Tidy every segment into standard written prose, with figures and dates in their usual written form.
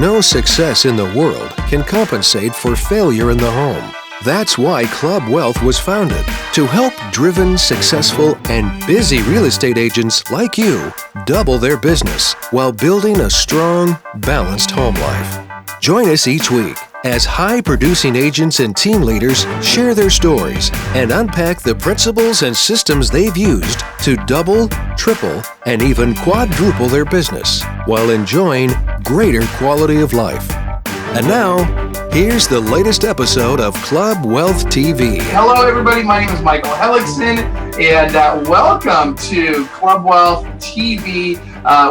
No success in the world can compensate for failure in the home. That's why Club Wealth was founded, to help driven, successful, and busy real estate agents like you double their business while building a strong, balanced home life. Join us each week as high-producing agents and team leaders share their stories and unpack the principles and systems they've used to double, triple, and even quadruple their business while enjoying greater quality of life. And now, here's the latest episode of Club Wealth TV. Hello, everybody. My name is Michael Hellickson, and welcome to Club Wealth TV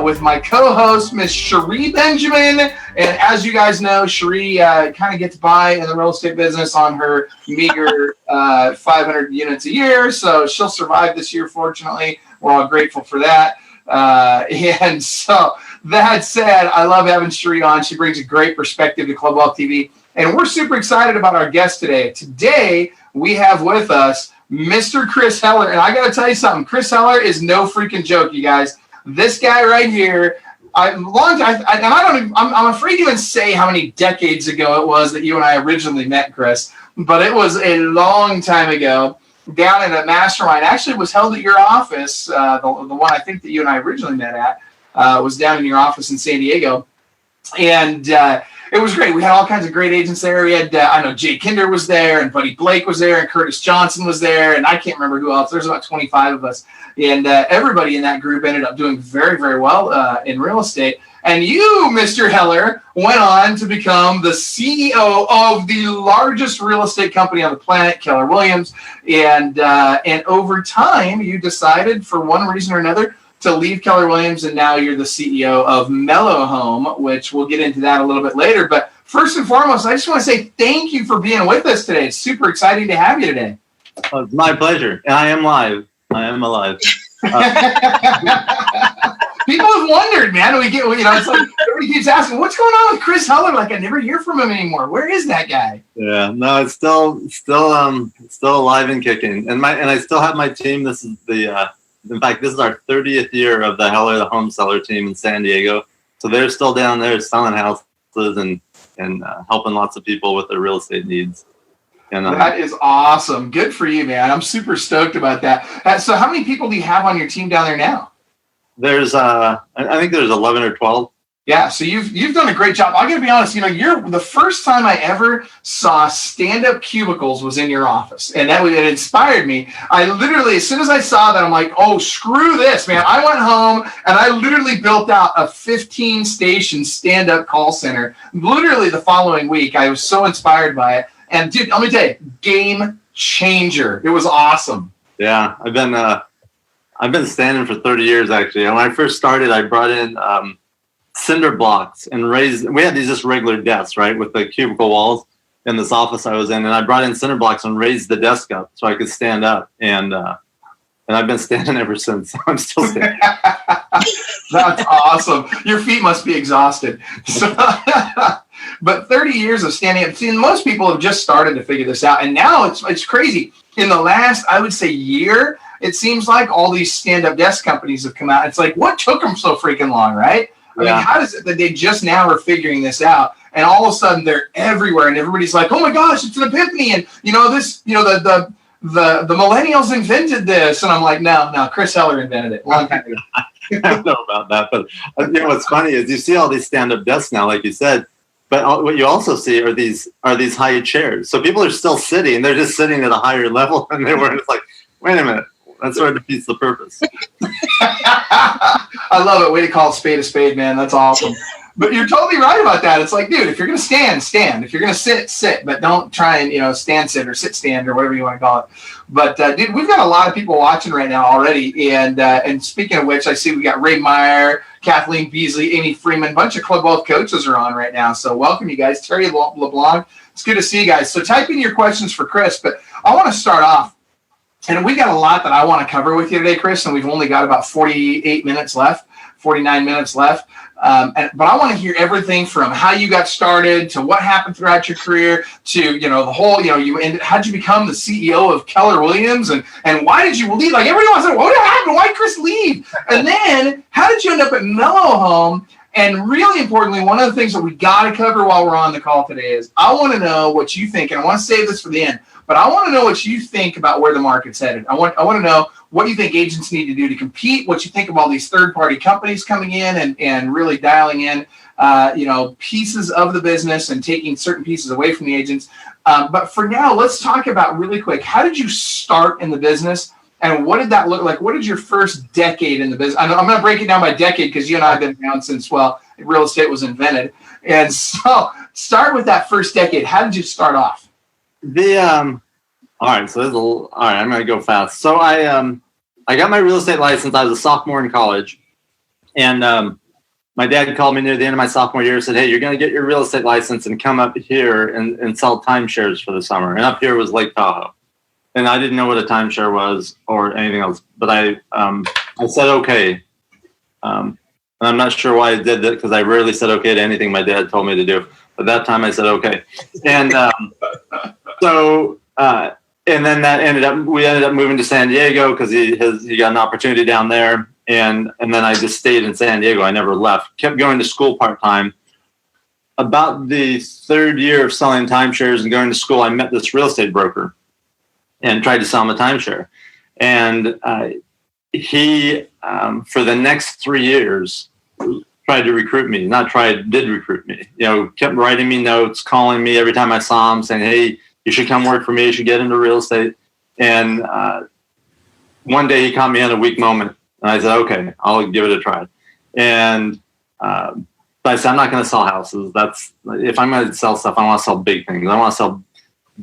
with my co-host, Miss Cherie Benjamin. And as you guys know, Cherie kind of gets by in the real estate business on her meager 500 units a year, so she'll survive this year, fortunately. We're all grateful for that. And so, that said, I love having Cherie on. She brings a great perspective to Club Wealth TV. And we're super excited about our guest today. Today, we have with us Mr. Chris Heller. And I got to tell you something. Chris Heller is no freaking joke, you guys. This guy right here, I'm afraid to even say how many decades ago it was that you and I originally met, Chris. But it was a long time ago. Down at a mastermind. Actually, it was held at your office. The one I think that you and I originally met at. Was down in your office in San Diego, and it was great. We had all kinds of great agents there. We had, I know Jay Kinder was there, and Buddy Blake was there, and Curtis Johnson was there, and I can't remember who else. There's about 25 of us, and everybody in that group ended up doing very, very well in real estate. And you, Mr. Heller, went on to become the CEO of the largest real estate company on the planet, Keller Williams, and over time, you decided, for one reason or another, to leave Keller Williams, and now you're the CEO of Mellow Home, which we'll get into that a little bit later. But first and foremost, I just want to say thank you for being with us today. It's super exciting to have you today. Oh, it's my pleasure. And I am live. I am alive. People have wondered, man. It's like everybody keeps asking, what's going on with Chris Heller? Like, I never hear from him anymore. Where is that guy? Yeah, no, it's still alive and kicking. And I still have my team. This is in fact, this is our 30th year of the Heller, the home seller team in San Diego. So they're still down there selling houses and helping lots of people with their real estate needs. And that is awesome. Good for you, man. I'm super stoked about that. So how many people do you have on your team down there now? There's, I think there's 11 or 12. Yeah, so you've done a great job. I'm going to be honest, you're the first time I ever saw stand-up cubicles was in your office, and it inspired me. I literally, as soon as I saw that, I'm like, oh, screw this, man. I went home, and I literally built out a 15-station stand-up call center. Literally the following week, I was so inspired by it. And, dude, let me tell you, game changer. It was awesome. Yeah, I've been standing for 30 years, actually. And when I first started, I brought in cinder blocks and we had these just regular desks, right, with the cubicle walls in this office I was in, and I brought in cinder blocks and raised the desk up so I could stand up, and I've been standing ever since. I'm still standing. That's awesome. Your feet must be exhausted. So, but 30 years of standing up. See, most people have just started to figure this out, and now it's crazy. In the last, I would say, year, it seems like all these stand-up desk companies have come out. It's like, what took them so freaking long, right? I mean, how is it that they just now are figuring this out, and all of a sudden they're everywhere, and everybody's like, "Oh my gosh, it's an epiphany!" And the millennials invented this, and I'm like, no, Chris Heller invented it a long time ago. I don't know about that, but what's funny is you see all these stand-up desks now, like you said, but what you also see are these high chairs. So people are still sitting; they're just sitting at a higher level than they were. It's like, wait a minute. That sort of defeats the purpose. I love it. Way to call a spade, man. That's awesome. But you're totally right about that. It's like, dude, if you're going to stand. If you're going to sit. But don't try and, stand, sit, or sit, stand, or whatever you want to call it. But, dude, we've got a lot of people watching right now already. And speaking of which, I see we got Ray Meyer, Kathleen Beasley, Amy Freeman. A bunch of Club Wealth coaches are on right now. So welcome, you guys. Terry LeBlanc. It's good to see you guys. So type in your questions for Chris. But I want to start off. And we got a lot that I want to cover with you today, Chris, and we've only got about 49 minutes left. But I want to hear everything from how you got started to what happened throughout your career to, the whole, how'd you become the CEO of Keller Williams and why did you leave? Like, everyone wants to know, what happened? Why did Chris leave? And then how did you end up at Mellow Home? And really importantly, one of the things that we got to cover while we're on the call today is I want to know what you think, and I want to save this for the end, but I want to know what you think about where the market's headed. I want to know what you think agents need to do to compete, what you think of all these third-party companies coming in and really dialing in, pieces of the business and taking certain pieces away from the agents. But for now, let's talk about really quick, how did you start in the business? And what did that look like? What did your first decade in the business? I'm going to break it down by decade because you and I have been around since, real estate was invented. And so start with that first decade. How did you start off? All right. So all right. I'm going to go fast. So I got my real estate license. I was a sophomore in college, and my dad called me near the end of my sophomore year and said, "Hey, you're going to get your real estate license and come up here and sell timeshares for the summer." And up here was Lake Tahoe. And I didn't know what a timeshare was or anything else, but I said okay. And I'm not sure why I did that because I rarely said okay to anything my dad told me to do. But that time I said okay. And and then we ended up moving to San Diego because he got an opportunity down there. And then I just stayed in San Diego. I never left. Kept going to school part-time. About the third year of selling timeshares and going to school, I met this real estate broker and tried to sell him a timeshare. And he, for the next 3 years, tried to recruit me. Did recruit me. Kept writing me notes, calling me every time I saw him, saying, "Hey, you should come work for me. You should get into real estate." And one day he caught me in a weak moment. And I said, "Okay, I'll give it a try." And but I said, "I'm not going to sell houses. If I'm going to sell stuff, I want to sell big things. I want to sell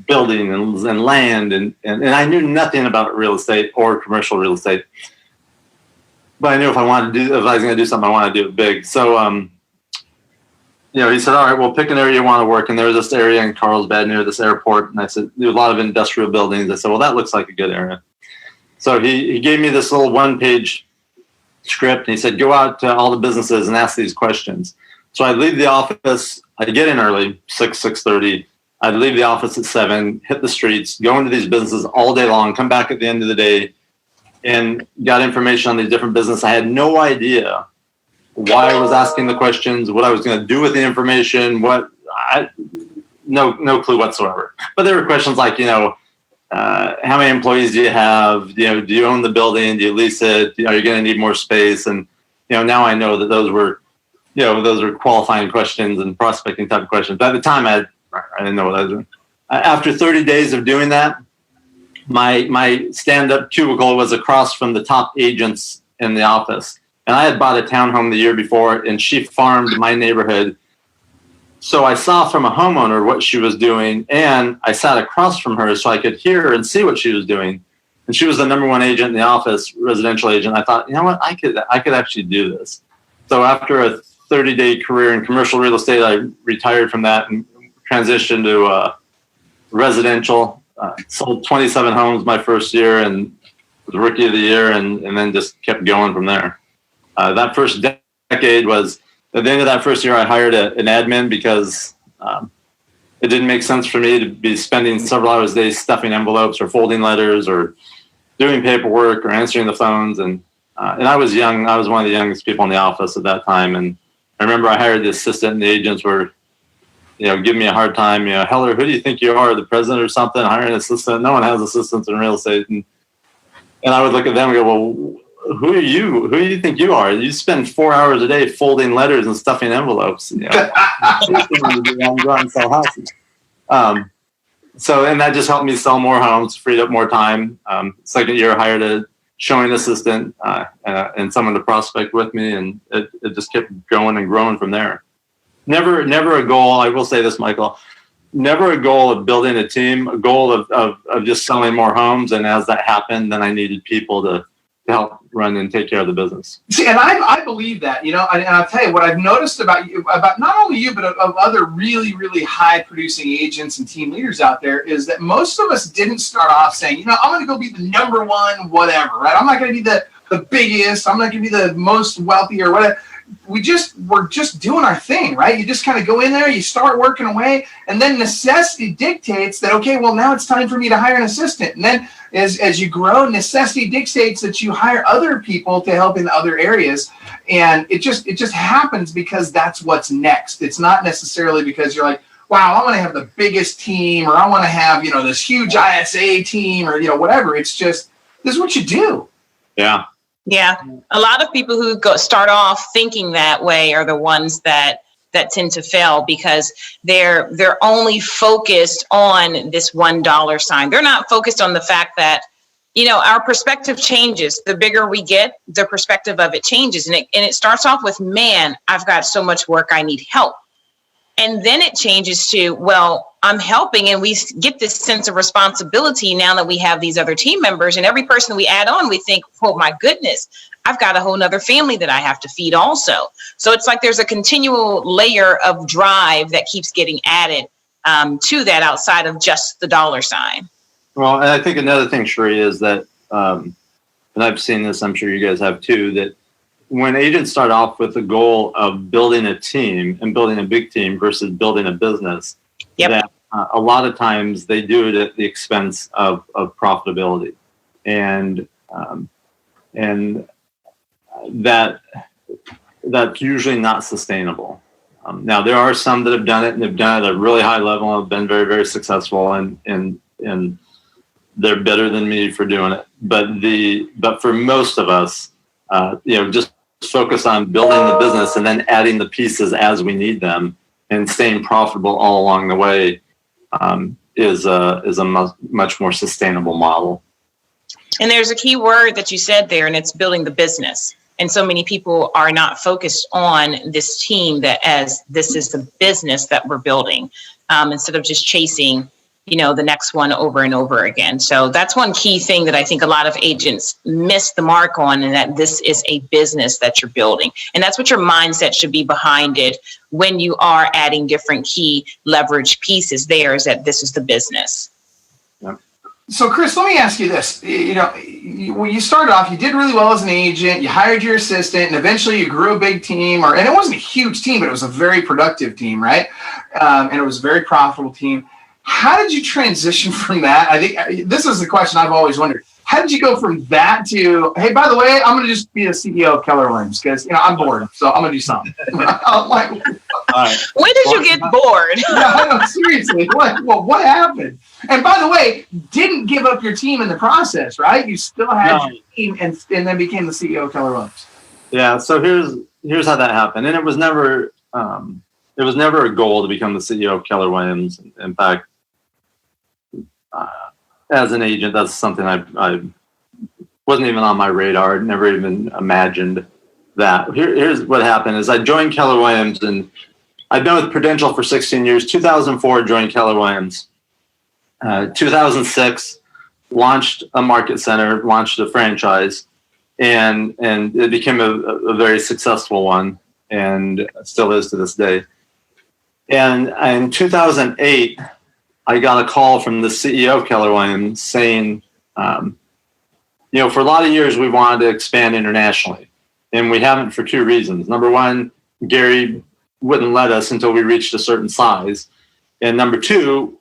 buildings and land." And I knew nothing about real estate or commercial real estate. But I knew if I was going to do something, I wanted to do it big. So, he said, "All right, well, pick an area you want to work in." There was this area in Carlsbad near this airport. And I said, "There's a lot of industrial buildings." I said, "Well, that looks like a good area." So he gave me this little one-page script. And he said, "Go out to all the businesses and ask these questions." So I'd leave the office. I'd get in early, 6:30. I'd leave the office at 7, hit the streets, go into these businesses all day long, come back at the end of the day, and got information on these different businesses. I had no idea why I was asking the questions, what I was going to do with the information, no clue whatsoever. But there were questions like, how many employees do you have? Do you own the building? Do you lease it? Are you going to need more space? And, now I know that those were qualifying questions and prospecting type of questions. But at the time, I didn't know what I was doing. After 30 days of doing that, my stand-up cubicle was across from the top agents in the office. And I had bought a townhome the year before, and she farmed my neighborhood. So I saw from a homeowner what she was doing, and I sat across from her so I could hear and see what she was doing. And she was the number one agent in the office, residential agent. I thought, you know what, I could actually do this. So after a 30-day career in commercial real estate, I retired from that and transitioned to residential. Sold 27 homes my first year and was rookie of the year, and then just kept going from there. That first decade was, at the end of that first year, I hired an admin because it didn't make sense for me to be spending several hours a day stuffing envelopes or folding letters or doing paperwork or answering the phones. And I was young. I was one of the youngest people in the office at that time. And I remember I hired the assistant, and the agents were, giving me a hard time. Heller, who do you think you are, the president or something? Hire an assistant. No one has assistants in real estate. And I would look at them and go, well, who are you? Who do you think you are? You spend 4 hours a day folding letters and stuffing envelopes. I'm going to sell houses. And that just helped me sell more homes, freed up more time. Second year, I hired a showing assistant and someone to prospect with me, and it just kept going and growing from there. Never a goal. I will say this, Michael. Never a goal of building a team. A goal of just selling more homes. And as that happened, then I needed people to help run and take care of the business. See, and I believe that, and I'll tell you what I've noticed about you, about not only you, but of other really, really high producing agents and team leaders out there, is that most of us didn't start off saying, I'm going to go be the number one, whatever, right? I'm not going to be the biggest. I'm not going to be the most wealthy or whatever. We're just doing our thing, right? You just kind of go in there, you start working away, and then necessity dictates that, okay, well, now it's time for me to hire an assistant. And then as you grow, necessity dictates that you hire other people to help in other areas. And it just happens because that's what's next. It's not necessarily because you're like, wow, I want to have the biggest team, or I want to have, this huge ISA team, or, whatever. It's just, this is what you do. Yeah. Yeah. A lot of people who start off thinking that way are the ones that tend to fail, because they're only focused on this $1 sign. They're not focused on the fact that, our perspective changes. The bigger we get, the perspective of it changes. And it starts off with, man, I've got so much work, I need help. And then it changes to, well, I'm helping, and we get this sense of responsibility now that we have these other team members, and every person we add on, we think, oh my goodness, I've got a whole nother family that I have to feed also. So it's like there's a continual layer of drive that keeps getting added to that outside of just the dollar sign. Well, and I think another thing, Sheree, is that, and I've seen this, I'm sure you guys have too, that when agents start off with the goal of building a team and building a big team versus building a business, that a lot of times they do it at the expense of profitability, and that's usually not sustainable. Now there are some that have done it, and they've done it at a really high level and have been very, very successful, and they're better than me for doing it. But for most of us, just focus on building the business and then adding the pieces as we need them and staying profitable all along the way is a much more sustainable model. And there's a key word that you said there, and it's building the business. And so many people are not focused on this team as this is the business that we're building, instead of just chasing the next one over and over again. So that's one key thing that I think a lot of agents miss the mark on, and that this is a business that you're building. And that's what your mindset should be behind it when you are adding different key leverage pieces there, is that this is the business. Yeah. So Chris, let me ask you this. When you started off, you did really well as an agent, you hired your assistant, and eventually you grew a big team, and it wasn't a huge team, but it was a very productive team, right? And it was a very profitable team. How did you transition from that? I think this is the question I've always wondered. How did you go from that to, hey, by the way, I'm going to just be the CEO of Keller Williams because I'm bored, so I'm going to do something. I'm like, right. When did you get bored? No, seriously. What happened? And by the way, didn't give up your team in the process, right? You still had your team and then became the CEO of Keller Williams. Yeah. So here's how that happened, and it was never a goal to become the CEO of Keller Williams. In fact, as an agent, that's something I wasn't even on my radar. Never even imagined that. Here's what happened: is I joined Keller Williams, and I've been with Prudential for 16 years. 2004, joined Keller Williams. 2006, launched a market center, launched a franchise, and it became a very successful one, and still is to this day. And in 2008, I got a call from the CEO of Keller Williams saying, for a lot of years we wanted to expand internationally, and we haven't for two reasons. Number one, Gary wouldn't let us until we reached a certain size, and number two,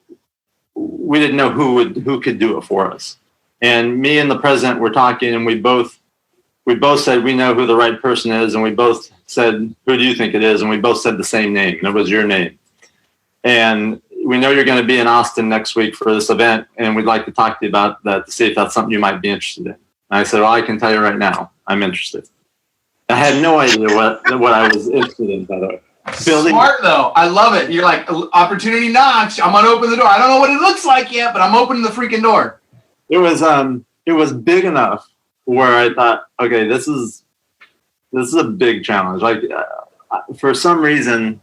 we didn't know who could do it for us. And me and the president were talking, and we both said we know who the right person is, and we both said, who do you think it is? And we both said the same name, and it was your name. And we know you're going to be in Austin next week for this event, and we'd like to talk to you about that to see if that's something you might be interested in. And I said, well, I can tell you right now, I'm interested. I had no idea what I was interested in, by the way. Smart though. I love it. You're like, opportunity knocks. I'm gonna open the door. I don't know what it looks like yet, but I'm opening the freaking door. It was big enough where I thought, okay, this is a big challenge. Like for some reason,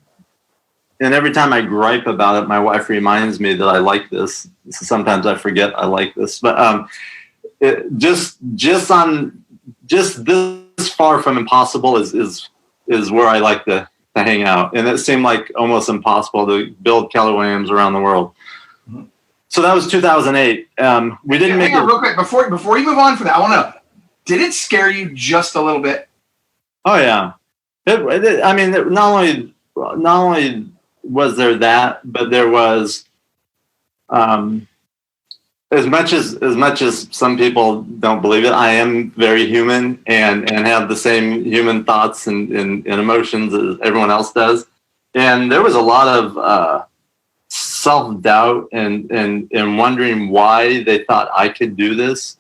and every time I gripe about it, my wife reminds me that I like this. Sometimes I forget I like this, but just this far from impossible is where I like to hang out. And it seemed like almost impossible to build Keller Williams around the world. Mm-hmm. So that was 2008. We didn't make it real quick before you move on from that. I want to know, did it scare you just a little bit? Oh yeah. I mean, not only was there that, but there was, as much as some people don't believe it, I am very human and have the same human thoughts and emotions as everyone else does. And there was a lot of self-doubt and wondering why they thought I could do this,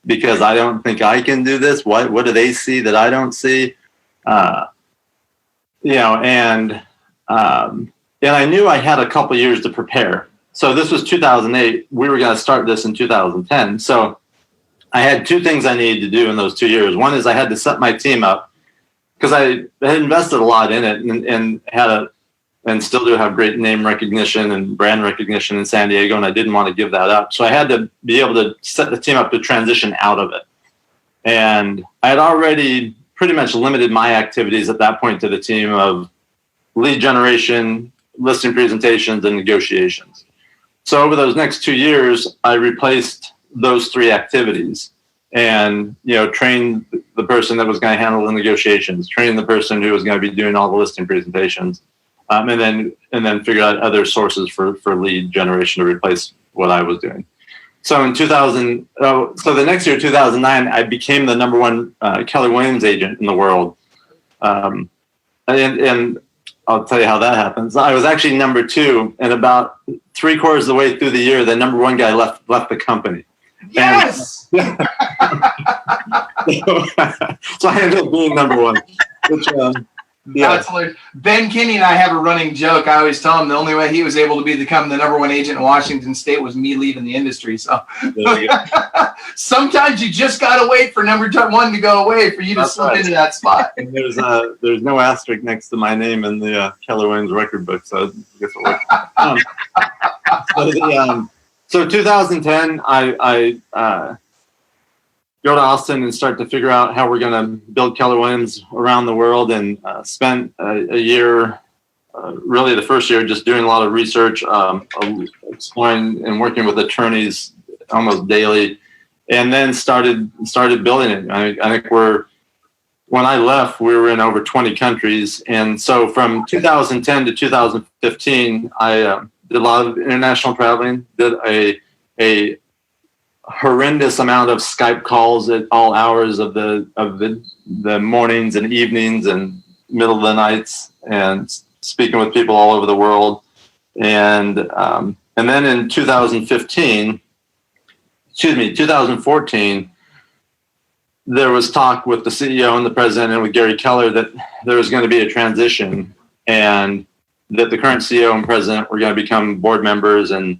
because I don't think I can do this. What do they see that I don't see? And I knew I had a couple years to prepare. So this was 2008. We were going to start this in 2010. So I had two things I needed to do in those 2 years. One is I had to set my team up, because I had invested a lot in it and still do have great name recognition and brand recognition in San Diego, and I didn't want to give that up. So I had to be able to set the team up to transition out of it. And I had already pretty much limited my activities at that point to the team of lead generation, listing presentations, and negotiations. So over those next 2 years, I replaced those three activities and, trained the person that was going to handle the negotiations, trained the person who was going to be doing all the listing presentations, and then figure out other sources for lead generation to replace what I was doing. So in the next year, 2009, I became the number one Keller Williams agent in the world. And I'll tell you how that happens. I was actually number two, and about 3/4 of the way through the year, the number one guy left the company. Yes. And, so I ended up being number one. Which, That's hilarious. Ben Kinney and I have a running joke. I always tell him the only way he was able to become the number one agent in Washington State was me leaving the industry. So sometimes you just got to wait for number one to go away for you to slip into that spot. And there's no asterisk next to my name in the Keller Williams record book, so I guess it works. So 2010, I go to Austin and start to figure out how we're going to build Keller Williams around the world, and spent a year, really the first year, just doing a lot of research, exploring and working with attorneys almost daily, and then started building it. I think when I left, we were in over 20 countries. And so from 2010 to 2015, I did a lot of international traveling, did a horrendous amount of Skype calls at all hours of the mornings and evenings and middle of the nights, and speaking with people all over the world. And then in 2014, there was talk with the CEO and the president and with Gary Keller that there was going to be a transition, and that the current CEO and president were going to become board members, and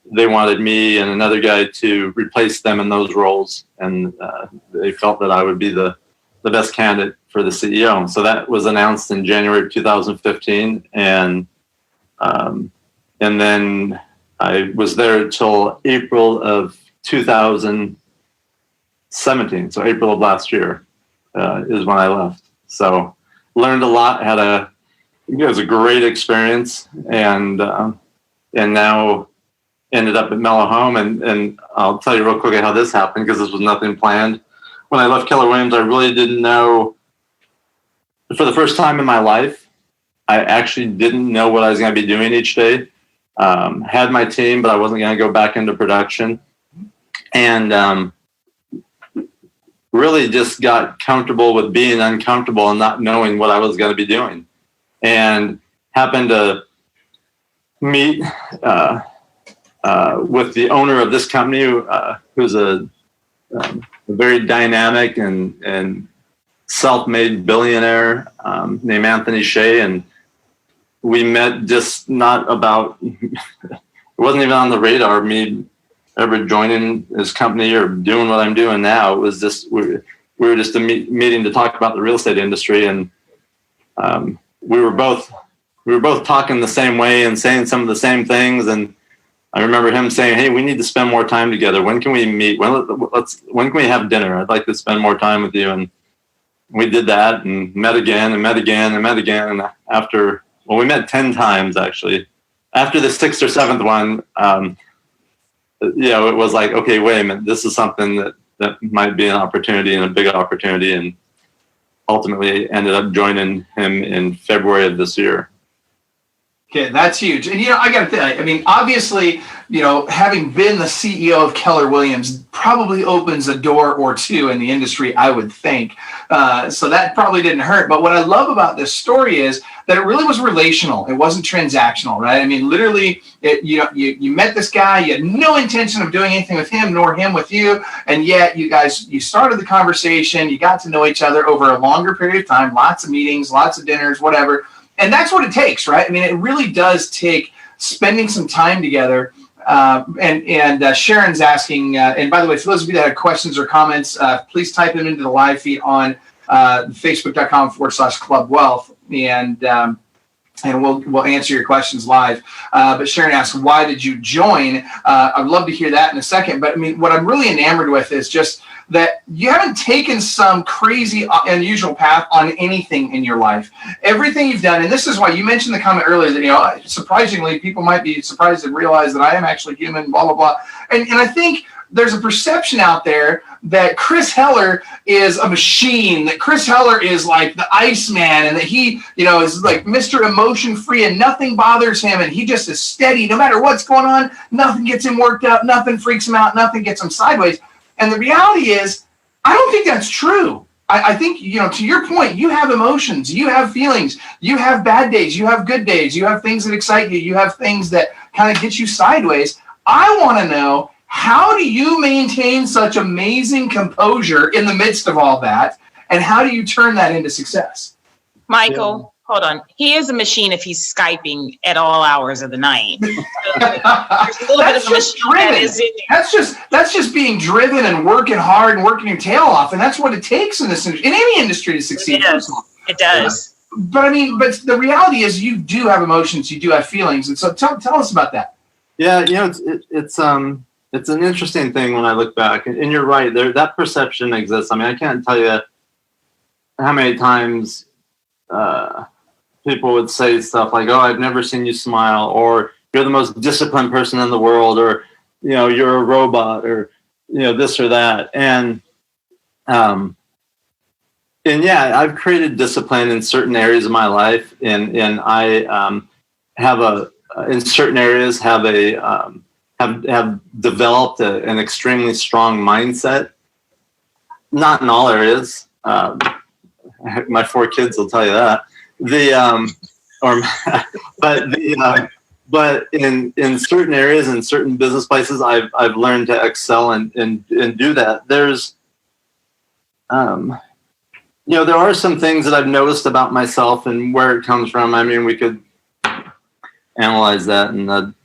they wanted me and another guy to replace them in those roles, and they felt that I would be the best candidate for the CEO. So that was announced in January of 2015, and then I was there until April of 2017. So April of last year is when I left. So learned a lot. It was a great experience, and now ended up at Mellow Home. And I'll tell you real quickly how this happened, because this was nothing planned. When I left Keller Williams, I really didn't know. For the first time in my life, I actually didn't know what I was going to be doing each day. Had my team, but I wasn't going to go back into production. And really just got comfortable with being uncomfortable and not knowing what I was going to be doing. And happened to meet with the owner of this company, who's a very dynamic and self-made billionaire named Anthony Shea. And we met just not about, it wasn't even on the radar of me ever joining his company or doing what I'm doing now. It was just, we were just meeting to talk about the real estate industry. And we were both talking the same way and saying some of the same things. And I remember him saying, "Hey, we need to spend more time together. When can we meet? When can we have dinner? I'd like to spend more time with you." And we did that, and met again and met again and met again. And we met 10 times actually. After the 6th or 7th one, it was like, okay, wait a minute, this is something that might be an opportunity, and a big opportunity. And ultimately ended up joining him in February of this year. Okay, that's huge. And, I got to tell you, obviously, having been the CEO of Keller Williams probably opens a door or two in the industry, I would think. So that probably didn't hurt. But what I love about this story is that it really was relational. It wasn't transactional, right? Literally, you met this guy, you had no intention of doing anything with him, nor him with you. And yet you started the conversation, you got to know each other over a longer period of time, lots of meetings, lots of dinners, whatever. And that's what it takes, right? It really does take spending some time together. And Sharon's asking, and by the way, for those of you that have questions or comments, please type them into the live feed on facebook.com/Club Wealth, and we'll answer your questions live. But Sharon asks, why did you join? I'd love to hear that in a second. But what I'm really enamored with is just that you haven't taken some crazy, unusual path on anything in your life. Everything you've done, and this is why you mentioned the comment earlier that, surprisingly, people might be surprised to realize that I am actually human, blah, blah, blah. And I think there's a perception out there that Chris Heller is a machine, that Chris Heller is like the Iceman, and that he, is like Mr. Emotion-free and nothing bothers him, and he just is steady. No matter what's going on, nothing gets him worked up, nothing freaks him out, nothing gets him sideways. And the reality is, I don't think that's true. I think, to your point, you have emotions, you have feelings, you have bad days, you have good days, you have things that excite you, you have things that kind of get you sideways. I want to know, how do you maintain such amazing composure in the midst of all that? And how do you turn that into success? Michael, hold on. He is a machine if he's Skyping at all hours of the night. So there's a little bit of a machine that is in there. That's just being driven and working hard and working your tail off. And that's what it takes in any industry to succeed. It does. But but the reality is you do have emotions, you do have feelings. And so tell us about that. Yeah, it's an interesting thing when I look back, and you're right. That perception exists. I can't tell you how many times people would say stuff like, "Oh, I've never seen you smile," or "You're the most disciplined person in the world," or "You're a robot," or this or that. And yeah, I've created discipline in certain areas of my life, and I have in certain areas have developed an extremely strong mindset. Not in all areas. My 4 kids will tell you that. But in certain areas, in certain business places, I've learned to excel and do that. There's, there are some things that I've noticed about myself and where it comes from. We could analyze that, and that'd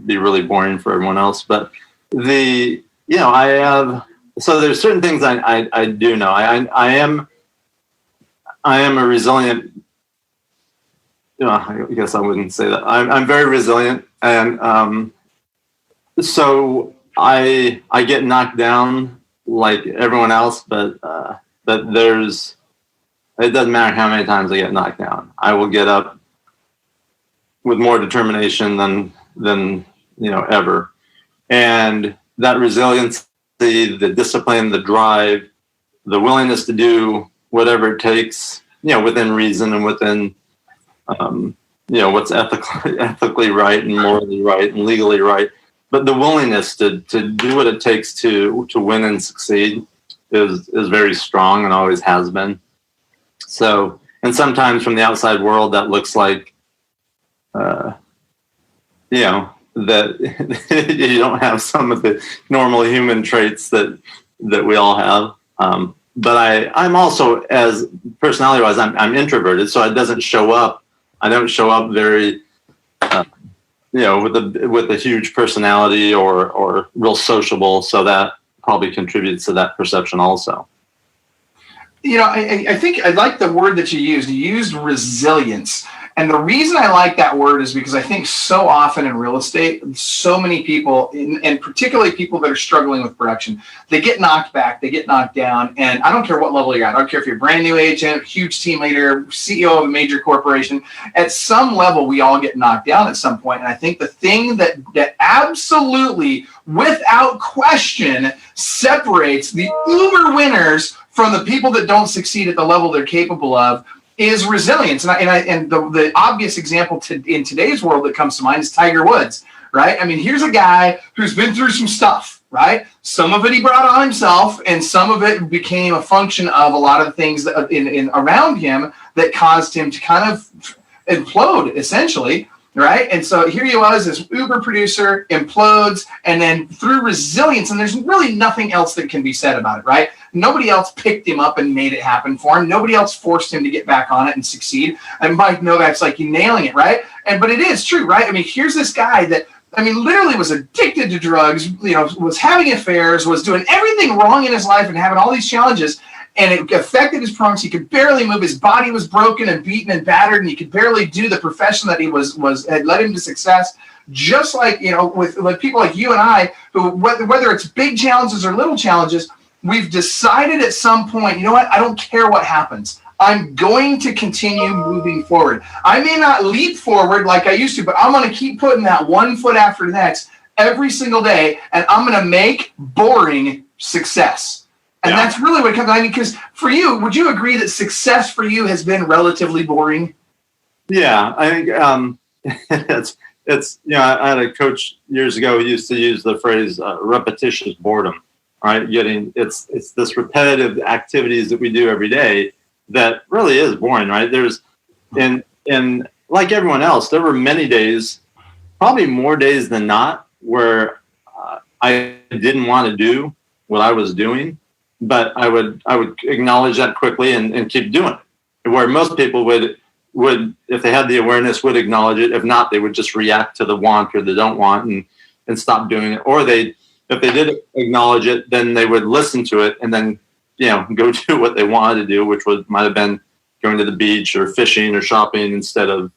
be really boring for everyone else. But I have. So there's certain things I do know. I am a resilient. I guess I wouldn't say that. I'm very resilient, and so I get knocked down like everyone else. But it doesn't matter how many times I get knocked down. I will get up with more determination than ever, and that resilience, the discipline, the drive, the willingness to do whatever it takes, within reason and within, what's ethically right and morally right and legally right. But the willingness to do what it takes to win and succeed is very strong and always has been. So, and sometimes from the outside world, that looks like, that you don't have some of the normal human traits that we all have. But I'm also, as personality-wise, I'm introverted, so it doesn't show up. I don't show up very, with a huge personality or real sociable. So that probably contributes to that perception also. I think I like the word that you used. You used resilience. And the reason I like that word is because I think so often in real estate, so many people, and particularly people that are struggling with production, they get knocked back, they get knocked down. And I don't care what level you're at. I don't care if you're a brand new agent, huge team leader, CEO of a major corporation. At some level, we all get knocked down at some point. And I think the thing that absolutely, without question, separates the uber winners from the people that don't succeed at the level they're capable of is resilience. And the obvious example in today's world that comes to mind is Tiger Woods, right? I mean, here's a guy who's been through some stuff, right? Some of it he brought on himself, and some of it became a function of a lot of the things that in around him that caused him to kind of implode, essentially. Right. And so here he was, this Uber producer, implodes, and then through resilience, and there's really nothing else that can be said about it. Right. Nobody else picked him up and made it happen for him. Nobody else forced him to get back on it and succeed. And Mike Novak's like, you nailing it. Right. But it is true. Right. I mean, here's this guy that, I mean, literally was addicted to drugs, was having affairs, was doing everything wrong in his life and having all these challenges. And it affected his performance. He could barely move. His body was broken and beaten and battered, and he could barely do the profession that he had led him to success. Just like, with people like you and I, who, whether it's big challenges or little challenges, we've decided at some point, you know what? I don't care what happens. I'm going to continue moving forward. I may not leap forward like I used to, but I'm going to keep putting that one foot after the next every single day, and I'm going to make boring success. And that's really what it comes down to. Because for you, would you agree that success for you has been relatively boring? Yeah, I think it's I had a coach years ago who used to use the phrase repetitious boredom. Right, it's this repetitive activities that we do every day that really is boring. Right, there's and like everyone else, there were many days, probably more days than not, where I didn't want to do what I was doing. But I would acknowledge that quickly and keep doing it. Where most people would, if they had the awareness, would acknowledge it. If not, they would just react to the want or the don't want and stop doing it. Or if they did acknowledge it, then they would listen to it and then go do what they wanted to do, which might have been going to the beach or fishing or shopping instead of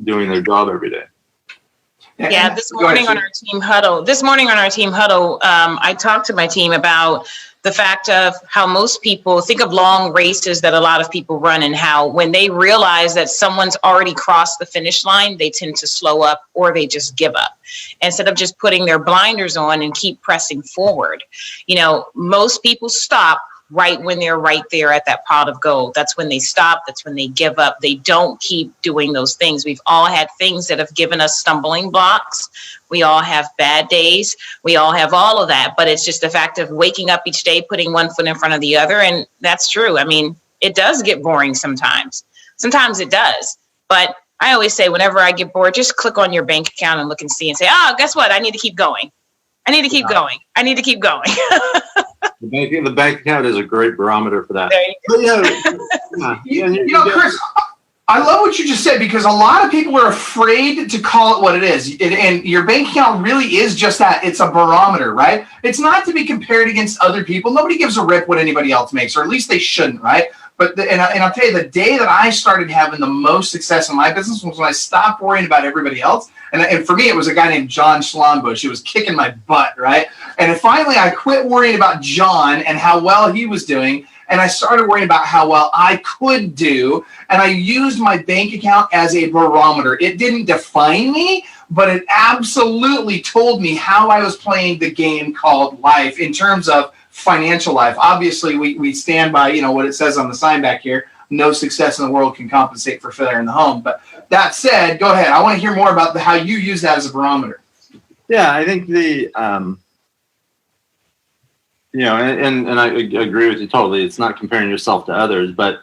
doing their job every day. Yeah, this morning on our team huddle, I talked to my team about the fact of how most people think of long races that a lot of people run, and how when they realize that someone's already crossed the finish line, they tend to slow up or they just give up instead of just putting their blinders on and keep pressing forward. Most people stop right when they're right there at that pot of gold. That's when they stop. That's when they give up. They don't keep doing those things. We've all had things that have given us stumbling blocks. We all have bad days. We all have all of that. But it's just the fact of waking up each day, putting one foot in front of the other. And that's true. I mean, it does get boring sometimes. Sometimes it does. But I always say, whenever I get bored, just click on your bank account and look and see and say, guess what? I need to keep going. I need to keep going. The bank account is a great barometer for that. Chris, I love what you just said, because a lot of people are afraid to call it what it is. And your bank account really is just that. It's a barometer, right? It's not to be compared against other people. Nobody gives a rip what anybody else makes, or at least they shouldn't, right? But and I'll tell you, the day that I started having the most success in my business was when I stopped worrying about everybody else. And for me, it was a guy named John Schlombush. He was kicking my butt, right? And finally, I quit worrying about John and how well he was doing, and I started worrying about how well I could do. And I used my bank account as a barometer. It didn't define me, but it absolutely told me how I was playing the game called life in terms of financial life. Obviously, we stand by what it says on the sign back here. No success in the world can compensate for failure in the home. But that said, go ahead. I want to hear more about how you use that as a barometer. Yeah, I think and I agree with you totally. It's not comparing yourself to others, but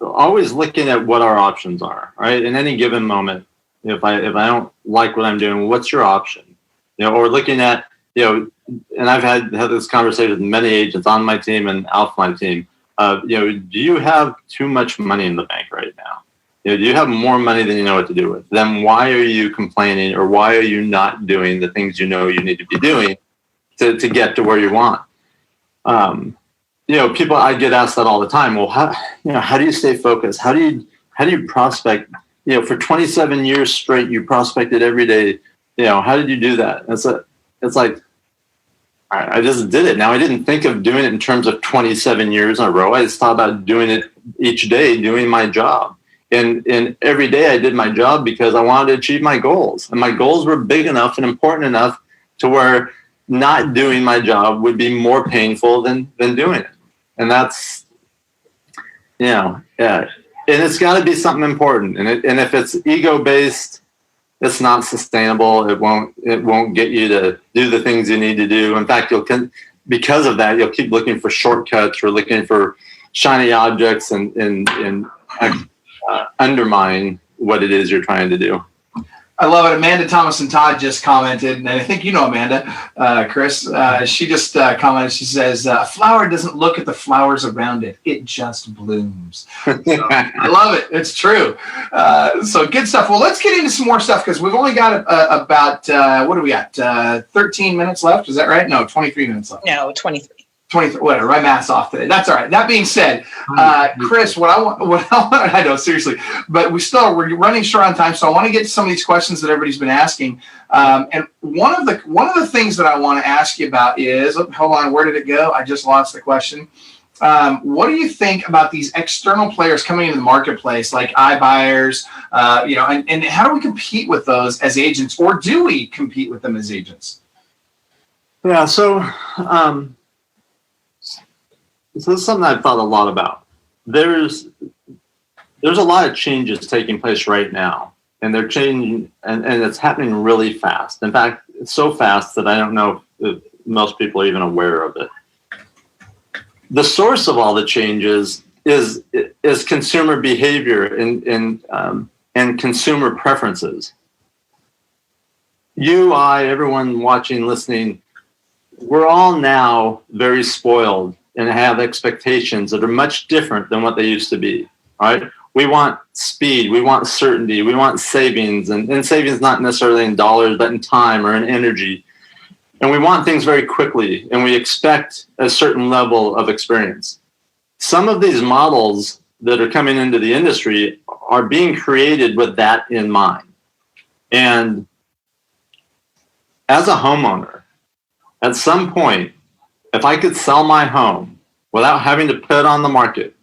always looking at what our options are, right? In any given moment, if I don't like what I'm doing, what's your option? Or looking at and I've had this conversation with many agents on my team and off my team. Do you have too much money in the bank right now? Do you have more money than you know what to do with? Then why are you complaining, or why are you not doing the things you need to be doing to get to where you want? People, I get asked that all the time. Well, how do you stay focused? How do you prospect? For 27 years straight, you prospected every day. How did you do that? It's like, I just did it. Now, I didn't think of doing it in terms of 27 years in a row. I just thought about doing it each day, doing my job. And every day I did my job because I wanted to achieve my goals. And my goals were big enough and important enough to where not doing my job would be more painful than doing it. And that's, and it's got to be something important. And if it's ego based, it's not sustainable. It won't get you to do the things you need to do. In fact, because of that, you'll keep looking for shortcuts or looking for shiny objects and undermine what it is you're trying to do. I love it. Amanda Thomas and Todd just commented, and I think you know Amanda, Chris. She just commented. She says, "A flower doesn't look at the flowers around it; it just blooms." So, I love it. It's true. So good stuff. Well, let's get into some more stuff because we've only got about what do we got? 13 minutes left. Is that right? No, 23 minutes left. No, 23. 23, whatever, my math's off today. That's all right. That being said, Chris, what I want, I know, seriously, but we're running short on time, so I want to get to some of these questions that everybody's been asking. And one of the things that I want to ask you about is, hold on, where did it go? I just lost the question. What do you think about these external players coming into the marketplace, like iBuyers, and how do we compete with those as agents, or do we compete with them as agents? Yeah, so this is something I've thought a lot about. There's a lot of changes taking place right now, and they're changing, and it's happening really fast. In fact, it's so fast that I don't know if most people are even aware of it. The source of all the changes is consumer behavior and consumer preferences. You, I, everyone watching, listening, we're all now very spoiled and have expectations that are much different than what they used to be, right? We want speed, we want certainty, we want savings, and savings not necessarily in dollars, but in time or in energy. And we want things very quickly, and we expect a certain level of experience. Some of these models that are coming into the industry are being created with that in mind. And as a homeowner, at some point, if I could sell my home without having to put it on the market,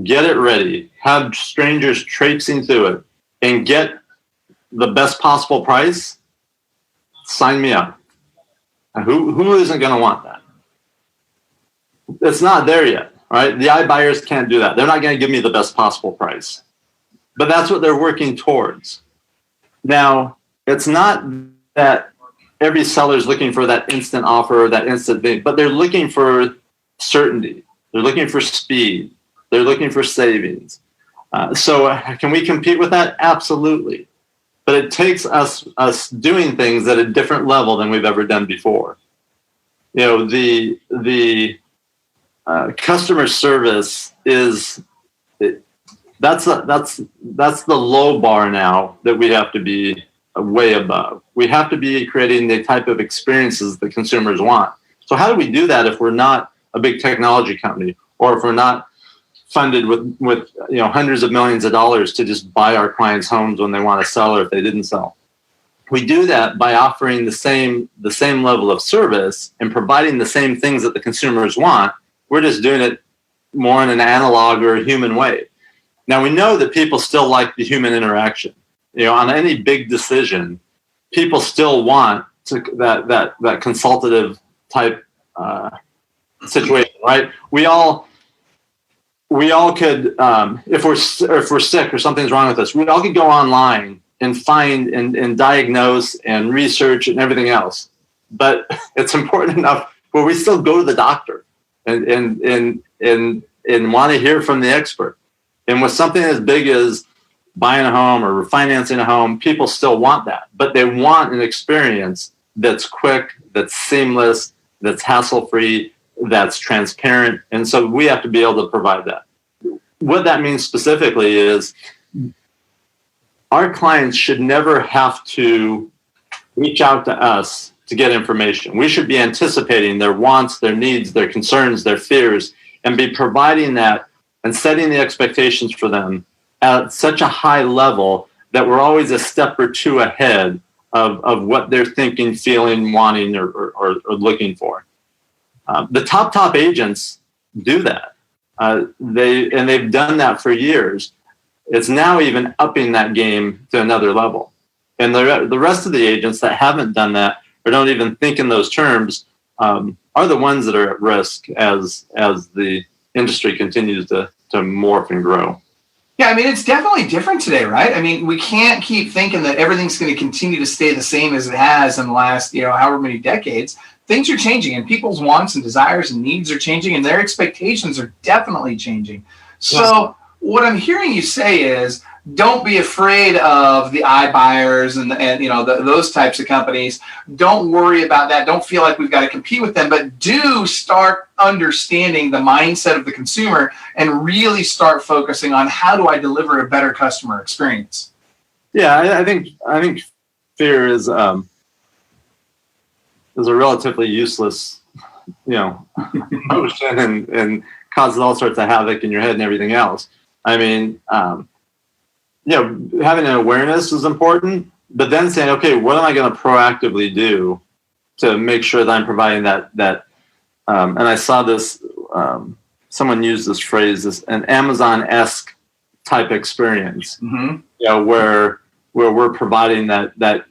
get it ready, have strangers traipsing through it, and get the best possible price, sign me up. Who isn't going to want that? It's not there yet, right? The iBuyers can't do that. They're not going to give me the best possible price. But that's what they're working towards. Now, it's not that every seller is looking for that instant offer, that instant thing, but they're looking for certainty. They're looking for speed. They're looking for savings. So can we compete with that? Absolutely. But it takes us doing things at a different level than we've ever done before. You know, the customer service that's the low bar now that we have to be way above. We have to be creating the type of experiences that consumers want. So how do we do that if we're not a big technology company, or if we're not funded with hundreds of millions of dollars to just buy our clients' homes when they want to sell or if they didn't sell? We do that by offering the same level of service and providing the same things that the consumers want. We're just doing it more in an analog or a human way. Now, we know that people still like the human interaction. On any big decision, people still want that consultative type situation, right? We all could, if we're sick or something's wrong with us, we all could go online and find and diagnose and research and everything else. But it's important enough where we still go to the doctor and want to hear from the expert. And with something as big as buying a home or refinancing a home, people still want that, but they want an experience that's quick, that's seamless, that's hassle-free, that's transparent. And so we have to be able to provide that. What that means specifically is our clients should never have to reach out to us to get information. We should be anticipating their wants, their needs, their concerns, their fears, and be providing that and setting the expectations for them at such a high level that we're always a step or two ahead of what they're thinking, feeling, wanting, or looking for. The top agents do that. They've done that for years. It's now even upping that game to another level. And the rest of the agents that haven't done that or don't even think in those terms are the ones that are at risk as the industry continues to morph and grow. Yeah, I mean, it's definitely different today, right? I mean, we can't keep thinking that everything's going to continue to stay the same as it has in the last, however many decades. Things are changing, and people's wants and desires and needs are changing, and their expectations are definitely changing. So what I'm hearing you say is, don't be afraid of the iBuyers and those types of companies. Don't worry about that. Don't feel like we've got to compete with them, but do start understanding the mindset of the consumer and really start focusing on how do I deliver a better customer experience. Yeah, I think fear is a relatively useless, emotion and causes all sorts of havoc in your head and everything else. I mean, having an awareness is important, but then saying, okay, what am I going to proactively do to make sure that I'm providing that and I saw this, someone used this phrase, an Amazon-esque type experience, where we're providing that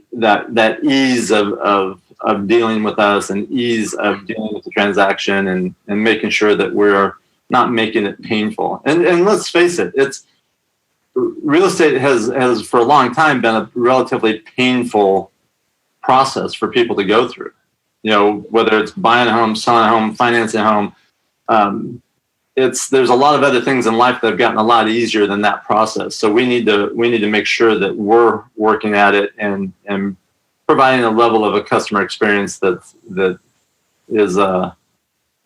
ease of dealing with us and ease of dealing with the transaction and making sure that we're not making it painful. And let's face it, real estate has for a long time been a relatively painful process for people to go through. Whether it's buying a home, selling a home, financing a home, there's a lot of other things in life that have gotten a lot easier than that process. So we need to make sure that we're working at it and providing a level of a customer experience that is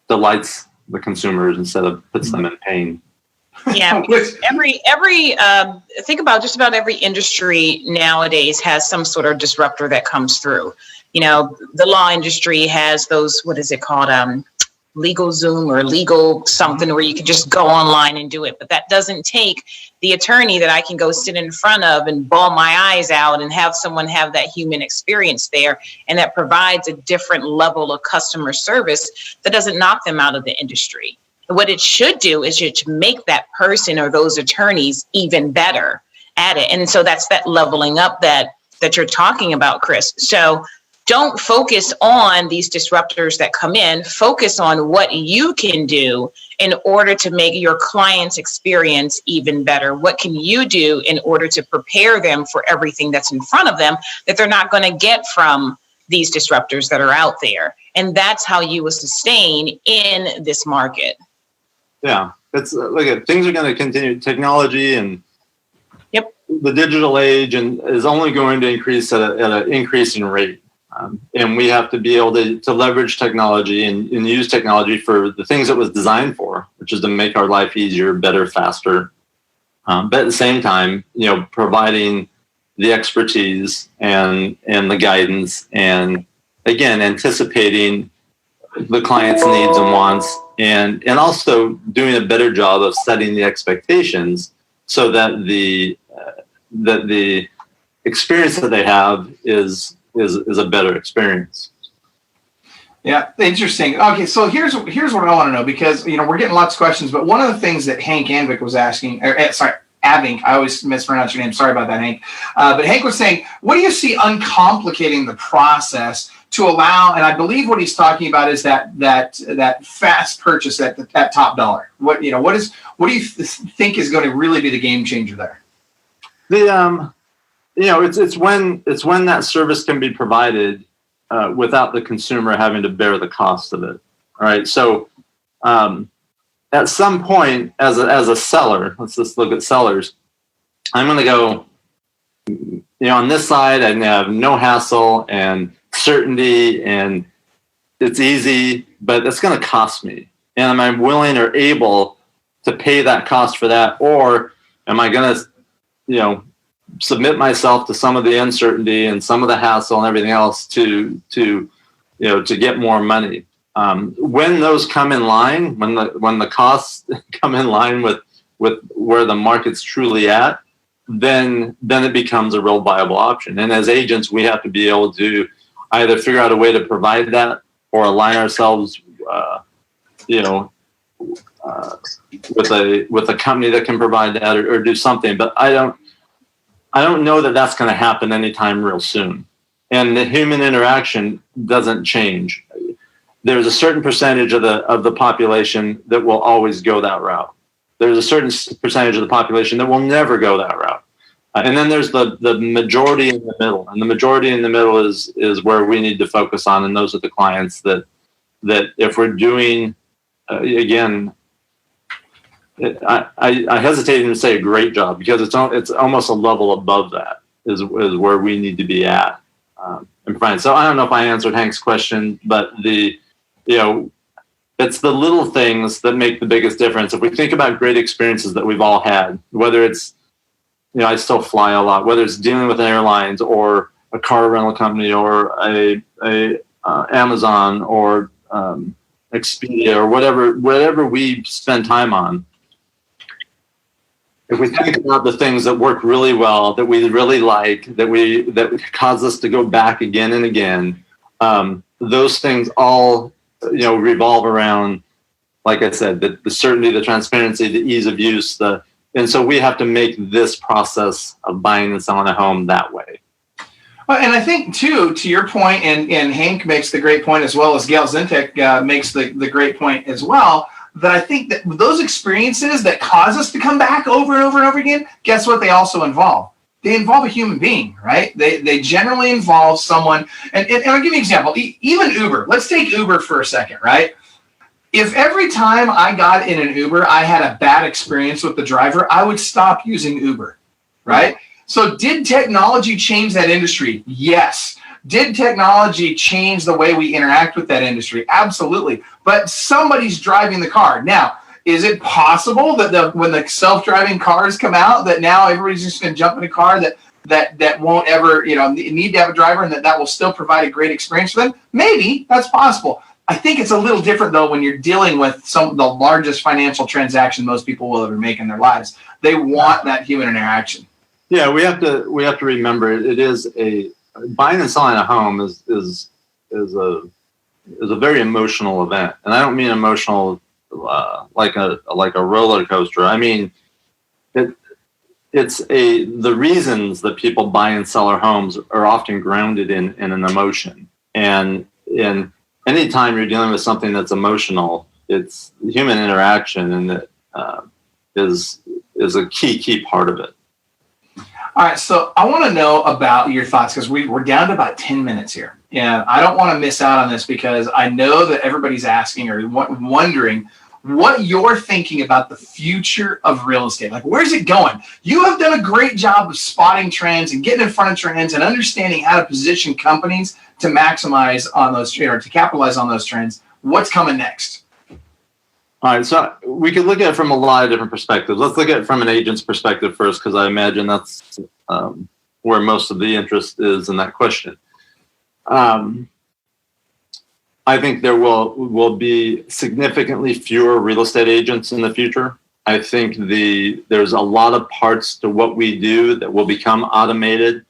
delights the consumers instead of puts them in pain. Yeah, every think about just about every industry nowadays has some sort of disruptor that comes through. The law industry has those, what is it called? Legal Zoom or legal something where you can just go online and do it. But that doesn't take the attorney that I can go sit in front of and bawl my eyes out and have someone have that human experience there. And that provides a different level of customer service that doesn't knock them out of the industry. What it should do is it should make that person or those attorneys even better at it. And so that's that leveling up that you're talking about, Chris. So don't focus on these disruptors that come in. Focus on what you can do in order to make your client's experience even better. What can you do in order to prepare them for everything that's in front of them that they're not going to get from these disruptors that are out there? And that's how you will sustain in this market. Yeah, it's things are going to continue. Technology and the digital age is only going to increase at an increasing rate. And we have to be able to leverage technology and use technology for the things it was designed for, which is to make our life easier, better, faster. But at the same time, providing the expertise and the guidance and, again, anticipating the client's needs and wants and also doing a better job of setting the expectations so that the experience that they have is a better experience. Yeah, interesting. Okay, so here's what I want to know, because we're getting lots of questions, but one of the things that Hank Anvik was asking, Avink, I always mispronounce your name. Sorry about that, Hank. But Hank was saying, what do you see uncomplicating the process to allow? And I believe what he's talking about is that fast purchase at that top dollar. What do you think is going to really be the game changer there? It's when that service can be provided without the consumer having to bear the cost of it. All right. So at some point, as a seller, let's just look at sellers. I'm going to go, on this side, I have no hassle and certainty, and it's easy, but it's going to cost me. And am I willing or able to pay that cost for that, or am I going to, submit myself to some of the uncertainty and some of the hassle and everything else to get more money? When those come in line, when the costs come in line with where the market's truly at, then it becomes a real viable option. And as agents, we have to be able to either figure out a way to provide that or align ourselves, with a company that can provide that or do something. But I don't know that that's going to happen anytime real soon. And the human interaction doesn't change. There's a certain percentage of the population that will always go that route. there's a certain percentage of the population that will never go that route. And then there's the majority in the middle, and the majority in the middle is where we need to focus on, and those are the clients that if we're doing, again, I hesitate to say a great job, because it's almost a level above that is where we need to be at. And Brian, so I don't know if I answered Hank's question, but it's the little things that make the biggest difference. If we think about great experiences that we've all had, whether it's, I still fly a lot, whether it's dealing with airlines or a car rental company or a Amazon or Expedia or whatever we spend time on. If we think about the things that work really well, that we really like, that cause us to go back again and again, those things all revolve around, like I said, the certainty, the transparency, the ease of use, and so we have to make this process of buying and selling a home that way. Well, and I think too, to your point, and Hank makes the great point, as well as Gail Zintek makes the great point as well, that I think that those experiences that cause us to come back over and over and over again, guess what they also involve? They involve a human being, right? They generally involve someone, and I'll give you an example. Even Uber, let's take Uber for a second, right? If every time I got in an Uber, I had a bad experience with the driver, I would stop using Uber, right? So did technology change that industry? Yes. Did technology change the way we interact with that industry? Absolutely. But somebody's driving the car. Now, is it possible that when the self-driving cars come out, that now everybody's just going to jump in a car that won't ever, need to have a driver, and that will still provide a great experience for them? Maybe that's possible. I think it's a little different though when you're dealing with some of the largest financial transaction most people will ever make in their lives. They want that human interaction. Yeah, we have to remember it is buying and selling a home is a very emotional event, and I don't mean emotional like a roller coaster. I mean the reasons that people buy and sell our homes are often grounded in an emotion, and anytime you're dealing with something that's emotional, it's human interaction, and that is a key part of it. All right, so I want to know about your thoughts, because we're down to about 10 minutes here. And I don't want to miss out on this, because I know that everybody's asking or wondering what you're thinking about the future of real estate. Like, where's it going? You have done a great job of spotting trends and getting in front of trends and understanding how to position companies to maximize on those, or to capitalize on those trends. What's coming next? All right, so we could look at it from a lot of different perspectives. Let's look at it from an agent's perspective first, because I imagine that's where most of the interest is in that question. I think there will be significantly fewer real estate agents in the future. I think there's a lot of parts to what we do that will become automated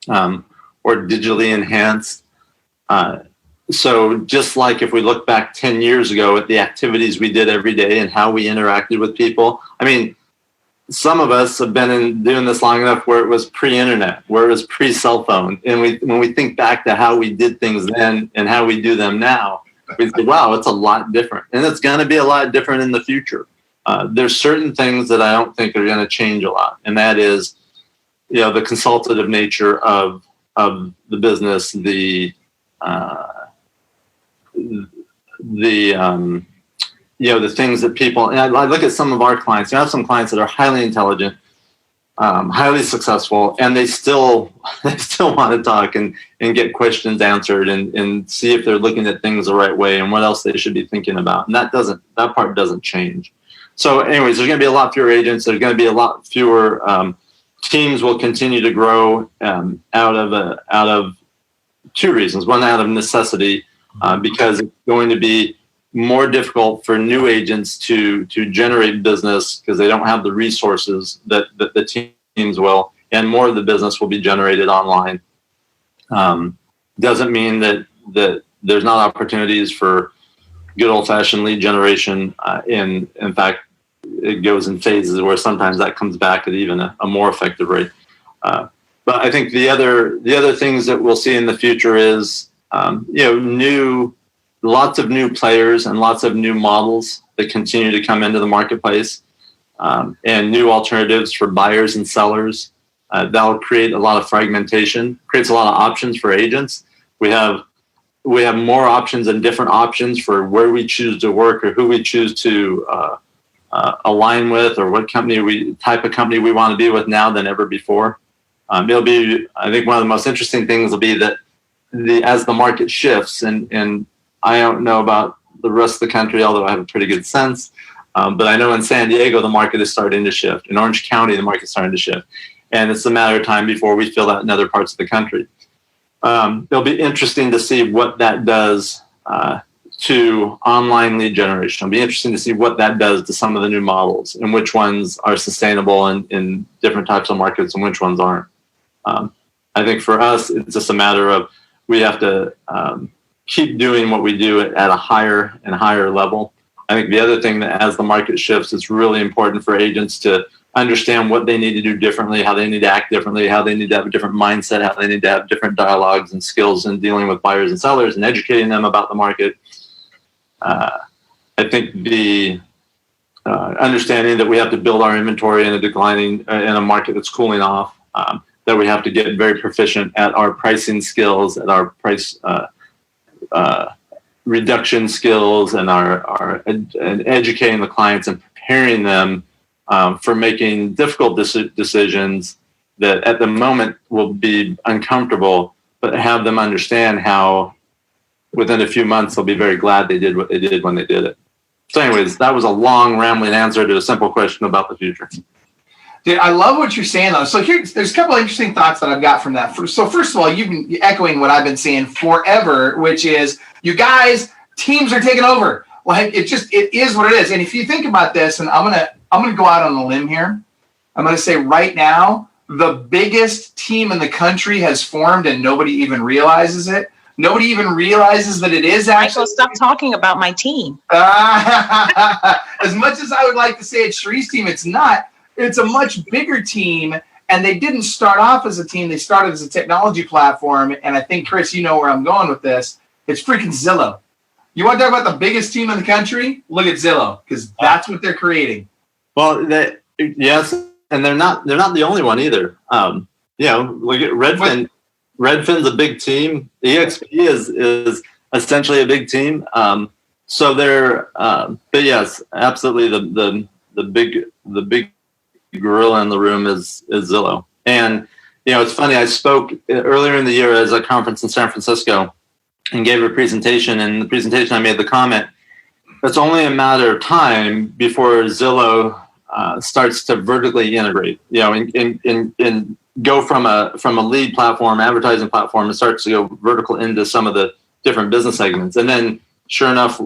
or digitally enhanced. So just like if we look back 10 years ago at the activities we did every day and how we interacted with people, I mean, some of us have been doing this long enough where it was pre-internet, where it was pre-cell phone. And when we think back to how we did things then and how we do them now, we say, wow, it's a lot different. And it's going to be a lot different in the future. There's certain things that I don't think are going to change a lot. And that is, the consultative nature of the business, the things that people, and I look at some of our clients, I have some clients that are highly intelligent, highly successful, and they still want to talk and get questions answered and see if they're looking at things the right way and what else they should be thinking about. And that part doesn't change. So anyways, there's going to be a lot fewer agents. There's going to be a lot fewer teams will continue to grow out of two reasons. One, out of necessity, because it's going to be more difficult for new agents to generate business because they don't have the resources that the teams will, and more of the business will be generated online. Doesn't mean that there's not opportunities for good old-fashioned lead generation. In fact, it goes in phases where sometimes that comes back at even a more effective rate. But I think the other things that we'll see in the future is lots of new players and lots of new models that continue to come into the marketplace. and new alternatives for buyers and sellers. That'll create a lot of fragmentation, creates a lot of options for agents. We have more options and different options for where we choose to work or who we choose to align with, or what type of company we want to be with now than ever before. It'll be, I think, one of the most interesting things will be that as the market shifts, and I don't know about the rest of the country, although I have a pretty good sense, but I know in San Diego the market is starting to shift. In Orange County the market's starting to shift, and it's a matter of time before we feel that in other parts of the country. It'll be interesting to see what that does to online lead generation. It'll be interesting to see what that does to some of the new models and which ones are sustainable in different types of markets and which ones aren't. I think for us, it's just a matter of we have to keep doing what we do at a higher and higher level. I think the other thing that as the market shifts, it's really important for agents to understand what they need to do differently, how they need to act differently, how they need to have a different mindset, how they need to have different dialogues and skills in dealing with buyers and sellers and educating them about the market. I think the understanding that we have to build our inventory in a market that's cooling off, that we have to get very proficient at our pricing skills, at our price reduction skills, and and educating the clients and preparing them for making difficult decisions that at the moment will be uncomfortable, but have them understand how within a few months they'll be very glad they did what they did when they did it. So anyways, that was a long rambling answer to a simple question about the future. Dude, I love what you're saying though. So there's a couple of interesting thoughts that I've got from that. So first of all, you've been echoing what I've been saying forever, which is you guys, teams are taking over. Like it is what it is. And if you think about this, and I'm gonna go out on a limb here. I'm gonna say right now, the biggest team in the country has formed and nobody even realizes it. Nobody even realizes that it is actually. Michael, stop talking about my team. As much as I would like to say it's Sheree's team, it's not. It's a much bigger team, and they didn't start off as a team. They started as a technology platform, and I think, Chris, you know where I'm going with this. It's freaking Zillow. You want to talk about the biggest team in the country? Look at Zillow, because that's what they're creating. Well, yes, and they're not the only one either. Look at Redfin. Redfin's a big team. EXP is essentially a big team. So they're, but yes, absolutely. The big gorilla in the room is Zillow. And it's funny. I spoke earlier in the year at a conference in San Francisco and gave a presentation. And in the presentation, I made the comment: it's only a matter of time before Zillow starts to vertically integrate. And go from a lead platform, advertising platform, and starts to go vertical into some of the different business segments. And then, sure enough,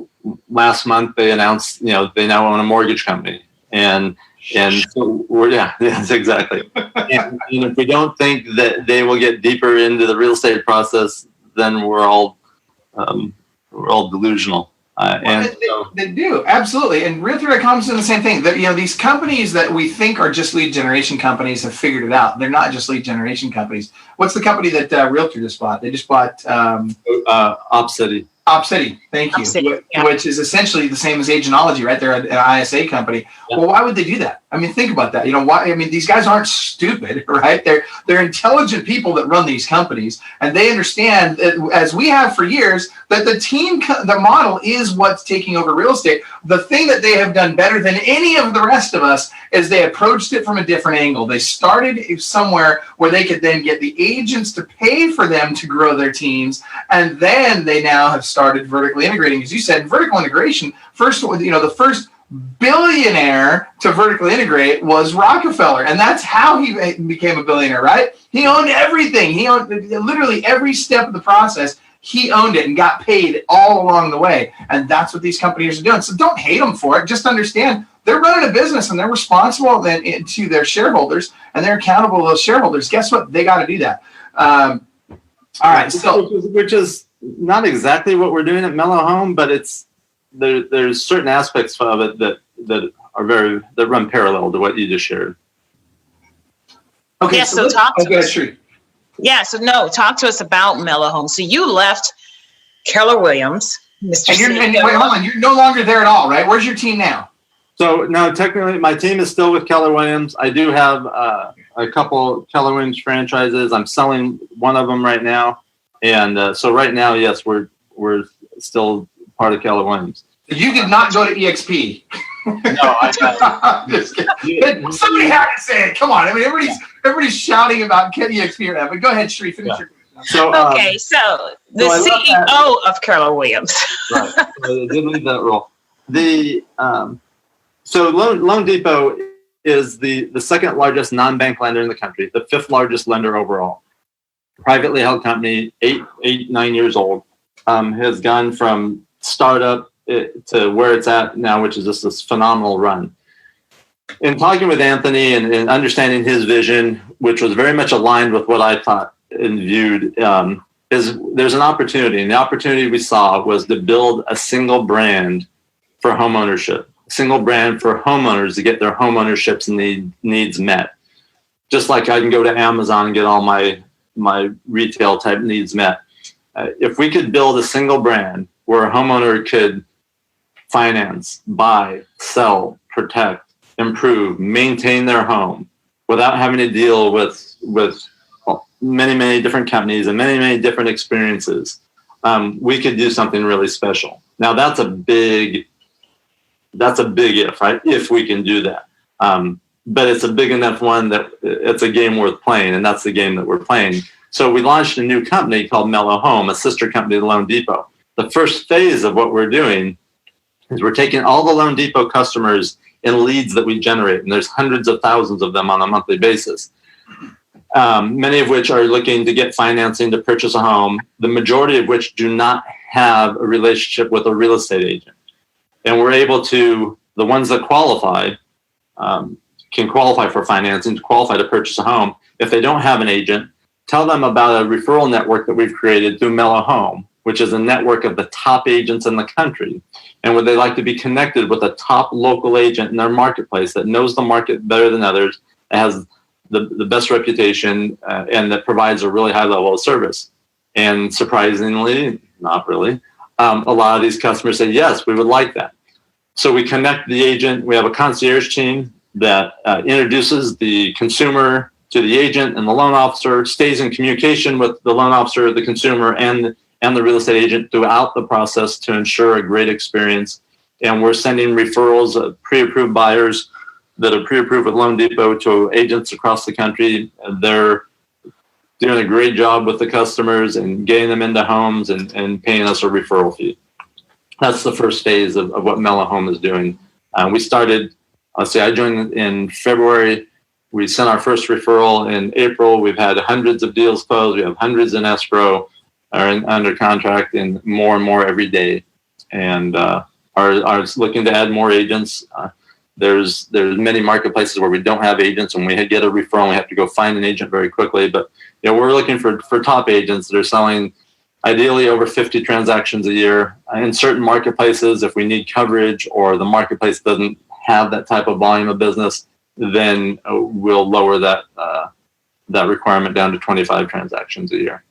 last month they announced, they now own a mortgage company, and so yes, exactly. And if we don't think that they will get deeper into the real estate process, then we're all delusional. They do, absolutely. And Realtor.com is doing the same thing. That these companies that we think are just lead generation companies have figured it out. They're not just lead generation companies. What's the company that Realtor just bought? They just bought OpCity. OpCity, thank you. OpCity, yeah. Which is essentially the same as Agenology, right? They're an ISA company. Yeah. Well, why would they do that? I mean, think about that. Why? I mean, these guys aren't stupid, right? They're intelligent people that run these companies, and they understand that, as we have for years, that the model is what's taking over real estate. The thing that they have done better than any of the rest of us is they approached it from a different angle. They started somewhere where they could then get the agents to pay for them to grow their teams, and then they now have started vertically integrating. As you said, vertical integration, the first billionaire to vertically integrate was Rockefeller, and that's how he became a billionaire, right? He owned everything. He owned literally every step of the process. He owned it and got paid all along the way, and that's what these companies are doing. So don't hate them for it. Just understand they're running a business, and they're responsible to their shareholders, and they're accountable to those shareholders. Guess what? They got to do that. All right. So, which is not exactly what we're doing at Mellow Home, but there's certain aspects of it that run parallel to what you just shared. Okay. Yeah, so talk to us. Sure. Yeah, talk to us about Mellow Home. So you left Keller Williams, Mr. Wait, hold on. You're no longer there at all, right? Where's your team now? So no, technically my team is still with Keller Williams. I do have a couple Keller Williams franchises. I'm selling one of them right now. And so right now, yes, we're still part of Keller Williams. You did not go to EXP. No, I just kidding. Somebody had to say it. Come on. I mean, everybody's shouting about EXP right now. But go ahead, Sheree, finish your question. So, okay, so the CEO of Keller Williams. Right. So I did leave that role. So Loan Depot is the second largest non-bank lender in the country, the fifth largest lender overall. Privately held company, 9 years old, has gone from startup to where it's at now, which is just this phenomenal run. In talking with Anthony and understanding his vision, which was very much aligned with what I thought and viewed, is there's an opportunity. And the opportunity we saw was to build a single brand for homeownership, a single brand for homeowners to get their homeownership needs met. Just like I can go to Amazon and get all my retail type needs met. If we could build a single brand where a homeowner could finance, buy, sell, protect, improve, maintain their home without having to deal with many different companies and many different experiences, we could do something really special. Now that's a big if, right? If we can do that. But it's a big enough one that it's a game worth playing, and that's the game that we're playing. So we launched a new company called Mellow Home, a sister company to Loan Depot. The first phase of what we're doing is we're taking all the Loan Depot customers and leads that we generate, and there's hundreds of thousands of them on a monthly basis, many of which are looking to get financing to purchase a home, the majority of which do not have a relationship with a real estate agent. And we're able to, the ones that qualify, can qualify for financing, to qualify to purchase a home. If they don't have an agent, tell them about a referral network that we've created through Mellow Home, which is a network of the top agents in the country. And would they like to be connected with a top local agent in their marketplace that knows the market better than others, that has the best reputation, and that provides a really high level of service. And surprisingly, not really, a lot of these customers say, yes, we would like that. So we connect the agent. We have a concierge team that introduces the consumer to the agent and the loan officer, stays in communication with the loan officer, the consumer, and the real estate agent throughout the process to ensure a great experience. And we're sending referrals of pre-approved buyers that are pre-approved with Loan Depot to agents across the country. They're doing a great job with the customers and getting them into homes and paying us a referral fee. That's the first phase of what Mellow Home is doing. We started, I joined in February. We sent our first referral in April. We've had hundreds of deals closed. We have hundreds in escrow, are under contract, and more every day. And are looking to add more agents. There's many marketplaces where we don't have agents, and we get a referral, we have to go find an agent very quickly. But we're looking for top agents that are selling ideally over 50 transactions a year. In certain marketplaces, if we need coverage or the marketplace doesn't have that type of volume of business, then we'll lower that requirement down to 25 transactions a year.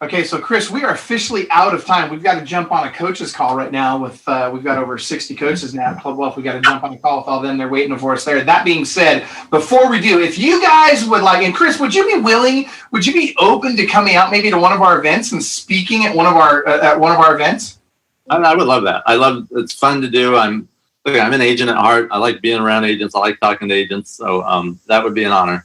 Okay, so Chris, we are officially out of time. We've got to jump on a coach's call right now with, we've got over 60 coaches now at Club Wealth. We've got to jump on a call with all them. They're waiting for us there. That being said, before we do, if you guys would like, and Chris, would you be open to coming out maybe to one of our events and speaking at one of our events? I would love that. It's fun to do. I'm an agent at heart. I like being around agents. I like talking to agents. So that would be an honor.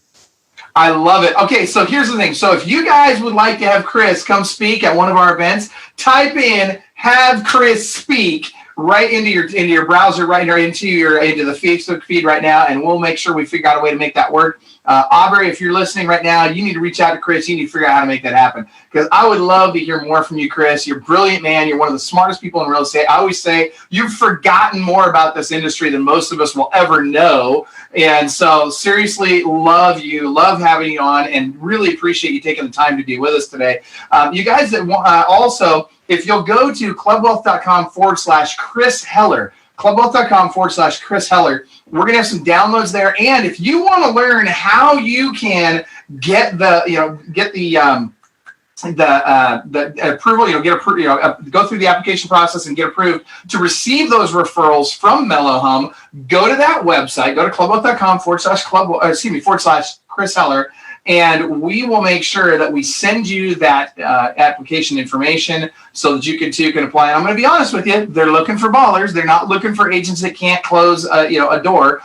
I love it. Okay, so here's the thing. So if you guys would like to have Chris come speak at one of our events, type in "have Chris speak" right into your browser, right here into the Facebook feed right now, and we'll make sure we figure out a way to make that work. Aubrey, if you're listening right now, you need to reach out to Chris. You need to figure out how to make that happen, because I would love to hear more from you, Chris. You're a brilliant man. You're one of the smartest people in real estate. I always say you've forgotten more about this industry than most of us will ever know. And so seriously, love you, love having you on, and really appreciate you taking the time to be with us today. You guys that also, if you'll go to clubwealth.com/Chris Heller, clubwealth.com/Chris Heller, we're going to have some downloads there. And if you want to learn how you can get the the approval, get approved, go through the application process and get approved to receive those referrals from Mellow Hum, go to that website, go to clubwealth.com // Chris Heller, and we will make sure that we send you that application information so that you can apply. And I'm going to be honest with you, they're looking for ballers. They're not looking for agents that can't close a door.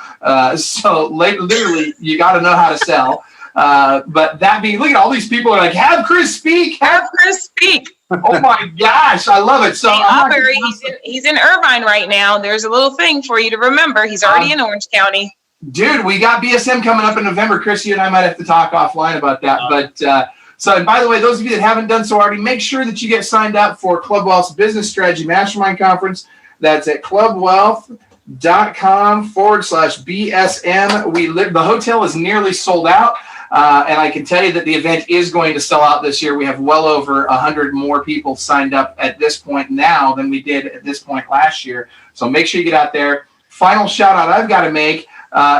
So literally, you got to know how to sell. But that being, look at all these people are like, have Chris speak. Have Chris speak. Oh my gosh, I love it. So hey, he's in Irvine right now. There's a little thing for you to remember. He's already in Orange County. Dude, we got BSM coming up in November. Chris, you and I might have to talk offline about that. But so, and by the way, those of you that haven't done so already, make sure that you get signed up for Club Wealth's Business Strategy Mastermind Conference. That's at clubwealth.com /BSM. The hotel is nearly sold out. And I can tell you that the event is going to sell out this year. We have well over 100 more people signed up at this point now than we did at this point last year. So make sure you get out there. Final shout out I've got to make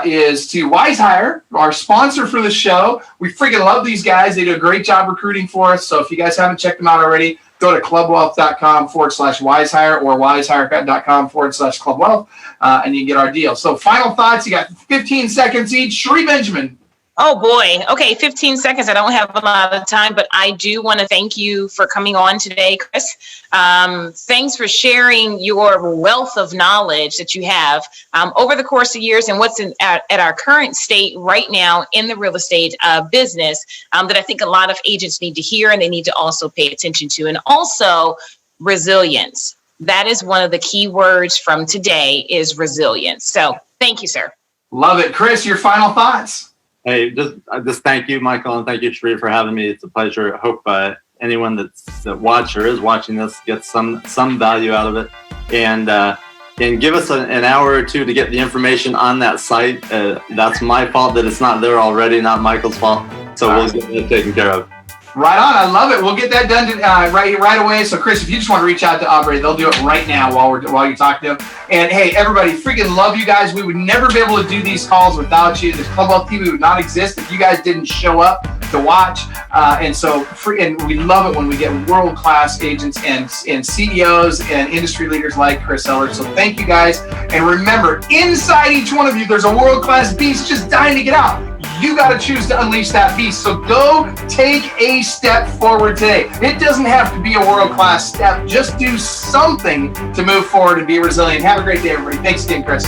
is to WiseHire, our sponsor for the show. We freaking love these guys. They do a great job recruiting for us. So if you guys haven't checked them out already, go to clubwealth.com /WiseHire or wisehire.com /clubwealth, and you can get our deal. So final thoughts. You got 15 seconds each. Sheree Benjamin. Oh boy. Okay, 15 seconds. I don't have a lot of time, but I do want to thank you for coming on today, Chris. Thanks for sharing your wealth of knowledge that you have over the course of years and what's at our current state right now in the real estate business that I think a lot of agents need to hear and they need to also pay attention to. And also resilience. That is one of the key words from today is resilience. So thank you, sir. Love it. Chris, your final thoughts. Hey, just thank you, Michael, and thank you, Sheree, for having me. It's a pleasure. I hope anyone that watched or is watching this gets some value out of it. And give us an hour or two to get the information on that site. That's my fault that it's not there already, not Michael's fault. So we'll get that taken care of. Right on. I love it. We'll get that done right away. So, Chris, if you just want to reach out to Aubrey, they'll do it right now while you talk to them. And, hey, everybody, freaking love you guys. We would never be able to do these calls without you. This Club Wealth TV would not exist if you guys didn't show up to watch. And we love it when we get world-class agents and CEOs and industry leaders like Chris Heller. So thank you, guys. And remember, inside each one of you, there's a world-class beast just dying to get out. You got to choose to unleash that beast. So go take a step forward today. It doesn't have to be a world-class step. Just do something to move forward and be resilient. Have a great day, everybody. Thanks again, Chris.